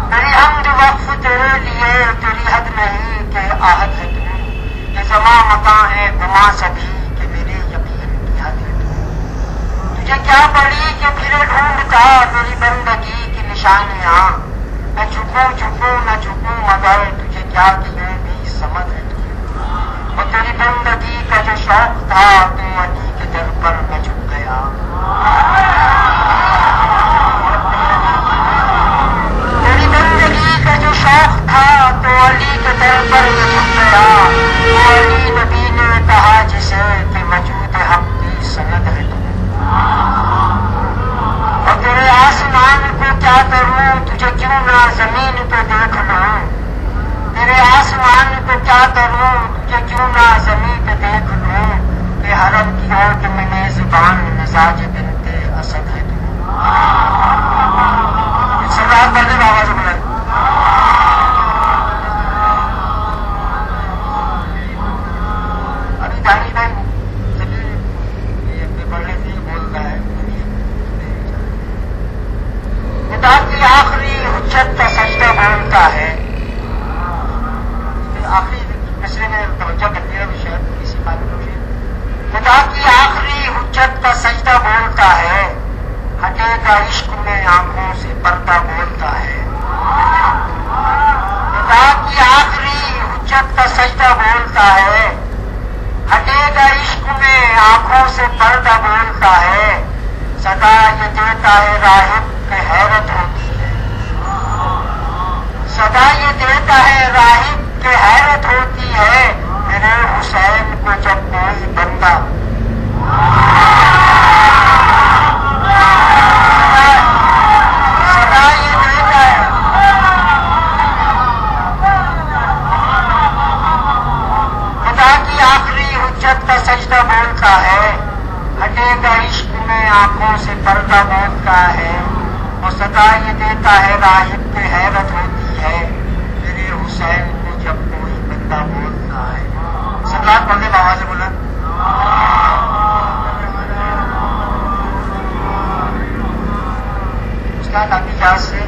تیری حمد وقف تیرے لیے تیری حد نہیں کہ آہت ہے تو یہ زمان مکان ہے گما سبھی کہ میرے یقین کی حد ہے تو تجھے کیا پڑی کہ پھرے ڈھونڈتا میری بندگی کی نشانیاں نہ جھکوں جھکوں نہ جھکوں مگر تجھے کیا کہ یوں بھی سمجھ ہے تو اور تیری بندگی کا جو شوق تھا تو علی کے در پر میں جھک گیا تیری بندگی کا جو شوق تھا تو علی کے در پر میں جھک گیا تو علی نبی نے کہا جسے کہ وجود حق کی سند ہے تو اور تیرے آسمان کو کیا کروں تجھے کیوں نہ زمین پہ دیکھ لوں تیرے آسمان کو کیا کروں تجھے کیوں نہ زمین پہ دیکھ لوں کہ حرم کی عورت میں میزبان مزاج بنتے اسد ہے تو سرکار پڑھنے میں آواز بلند ابھی دانی بھائی یہ اپنے پڑھنے سے بولتا ہے خدا کی آخری حجت کا سجدہ بولتا ہے آخری مصرے میں توجہ کرتی ہے شاید کسی بات میں خدا کی آخری حجت کا سجدہ بولتا ہے ہٹے گا عشق میں آنکھوں سے پردہ بولتا ہے خدا کی آخری حجت کا سجدہ بولتا ہے ہٹے گا عشق میں آنکھوں سے پردہ بولتا ہے صدا یہ دیتا ہے راہب کہ حیرت ہوتی ہے صدا یہ دیتا ہے راہب کہ حیرت ہوتی ہے میرے حسین کو جب کوئی بندہ صدا یہ دیتا ہے خدا کی آخری حجت کا سجدہ بولتا ہے ہٹے گا عشق میں آنکھوں سے پردہ بولتا ہے اور صدا یہ دیتا ہے راہب پہ حیرت ہوتی ہے میرے حسین کو جب کوئی بندہ بولتا ہے سرکار پڑھنے میں آواز بلند اس کا نبی جاز سے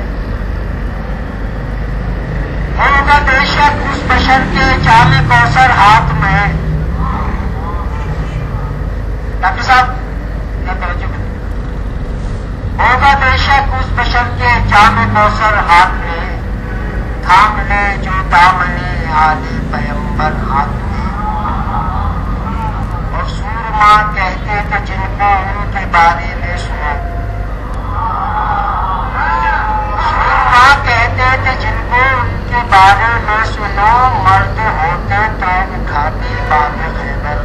ہوگا بے شک اس بشر کے جام کوثر ہاتھ میں ڈاکٹر صاحب ہوگا بے شک اس بشر کے جام کوثر ہاتھ میں تھام لے جو دامن عالی پیمبر ہاتھ میں اور سورما کہتے تھے جن کو ان کے بارے میں سنو سورما کہتے تھے جن کو ان کے بارے میں سنو مرد ہوتے تو اٹھاتے باب خیبر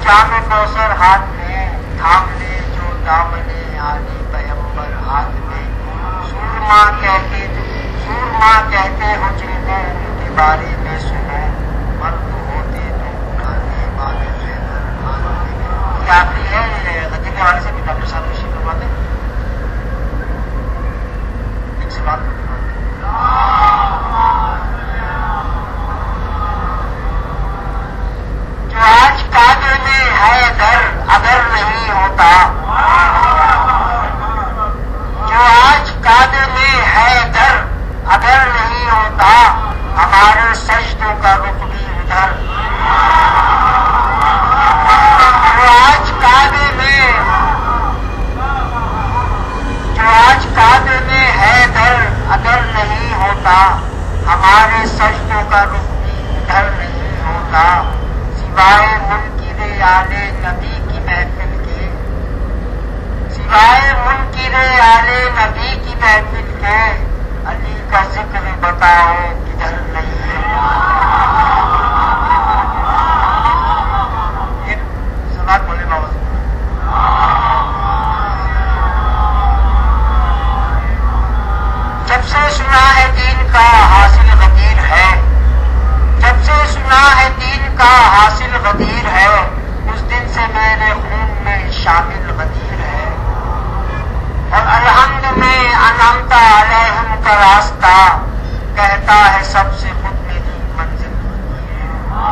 جام کوثر ہاتھ میں تھام لے جو دامن عالی پیمبر ہاتھ میں سورما کہتے ہو جن کو ان کے بارے میں سنو مرد ہوتے تو اٹھاتے باب خیبر ہاتھ میں یہ آخری ہے غدی کے حوالے سے بھی ڈاکٹر صاحب تشریف فرما دیں ایک سے بات جو آج کعبے میں ہے در اگر نہیں ہوتا جو آج کعبے میں ہے ہوتا ہمارے سجدوں کا رخ بھی ادھر. جو آج کعبے میں ہے در اگر نہیں ہوتا ہمارے سجدوں کا رخ بھی ادھر نہیں ہوتا. سوائے منکر آل نبی کی محفل کے، سوائے منکر آل نبی کی محفل کے، علی کا ذکر بتاؤ کدھر نہیں ہے. سلام بولے بابا. جب سے سنا ہے دین کا حاصل غدیر ہے، جب سے سنا ہے دین کا حاصل غدیر ہے، اس دن سے میرے خون میں شامل غدیر ہے. اور الحمد میں انعمت علیہم کا راستہ کہتا ہے سب سے خود میری منزل غدیر ہے.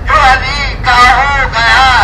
جو علی کا ہو گیا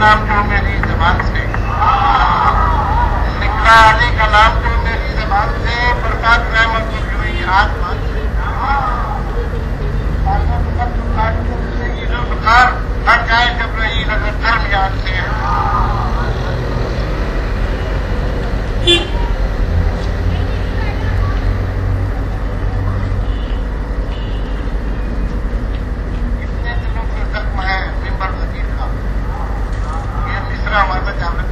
نام جو میری زبان سے نکلا، علی کا نام جو میری زبان سے برکات رحمت کی ہوئی آسمان سے بخار ہٹ جائے جب رہی نظر درمیان سے کتنے دنوں سے زخم ہے ممبر وزیر کا، یہ تیسرا ہمارا جامع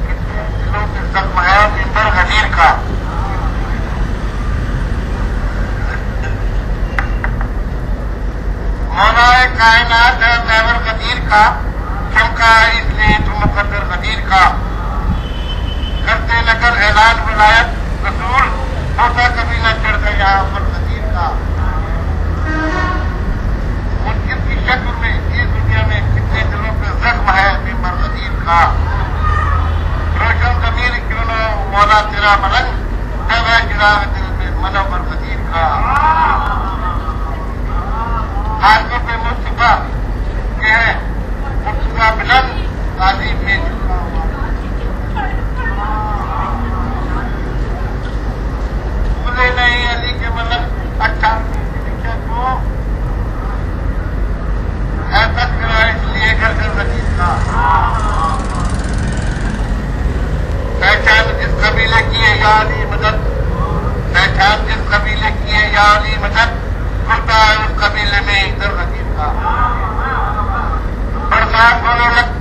کتنے دنوں سے زخم ہے ممبر غدیر کا، مولا کائنات ہے محور غدیر کا، چمکا ہے اس لیے تو مقدر غدیر کا، کرتے نہ کر اعلان ولایت رسول ہوتا کبھی نہ چڑھتا یہاں پر غدیر کا، منکر کی شکل میں اس دنیا میں کتنے دلوں پہ زخم ہے ممبر غدیر کا، روشن ضمیر کیوں نہ مولا تیرا ملنگ جب ہے چراغ دل میں منور غدیر کا، آگے پہ مصطفیٰ کہ ہے مصطفیٰ بلند غازی میں جھکا ہوا، بھولے نہیں علی کے ملک اچھا لکھے کو ہے تذکرہ اس لیے گھر گھر غدیر کا، یا علی مدد، پہچان جس قبیلے کی ہے یا علی مدد، کرتا ہے اس قبیلے میں ادھر رقیب کا، برسات ہونے لگتی